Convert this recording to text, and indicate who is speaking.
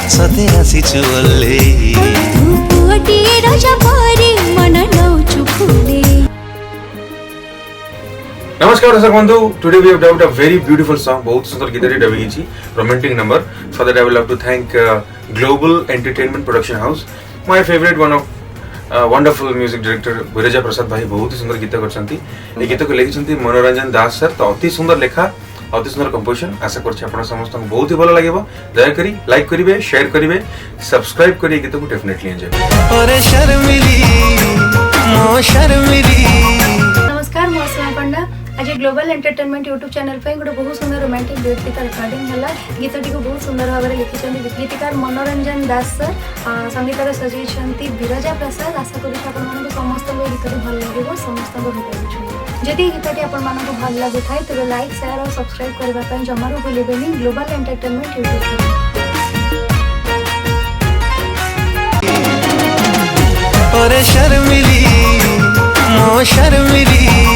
Speaker 1: सते आसीचु ओल्ले
Speaker 2: तू पुअटिए राजा परी मन नौचु फुले।
Speaker 3: नमस्कार दर्शक बंधु, today we have dubbed a very beautiful song, बहुत सुंदर गीत रे डबिंग छी, romantic number. For that I will love to thank Global Entertainment production house, my favourite one of wonderful music director Virja Prasad भाई बहुत ही सुंदर गीत करछंती। ए गीत को लिखिछंती मनोरंजन दास सर। तो अति सुंदर लेखा, अति सुंदर कंपोजिशन। आशा करछि आपण समस्त को बहुत ही भलो लागेबो। दया करी लाइक करिवे, शेयर करिवे, सब्सक्राइब करिए गीत को डेफिनेटली एंजॉय।
Speaker 1: ओरे शर्मिली मो शर्मिली।
Speaker 4: नमस्कार, मो स्नेहा पंडा। आज ग्लोबल एंटरटेनमेंट यूट्यूब चैनल पे गोटे बहुत सुंदर रोमांटिक डुएट गीत रिकॉर्डिंग है। गीतटी को बहुत सुंदर भाव में लिखिं गीतकार मनोरंजन दास सर, संगीतर सजाई विरजा प्रसाद। आशा करूँ समस्त गीत भल लगे, समस्त भेटाई। जदि गीतटी आपको भल लगुए तेज लाइक शेयर और सब्सक्राइब करने जमारू भूलें ग्लोबल एंटरटेनमेंट यूट्यूब चैनल।
Speaker 1: ओरे शर्मिली मो शर्मिली।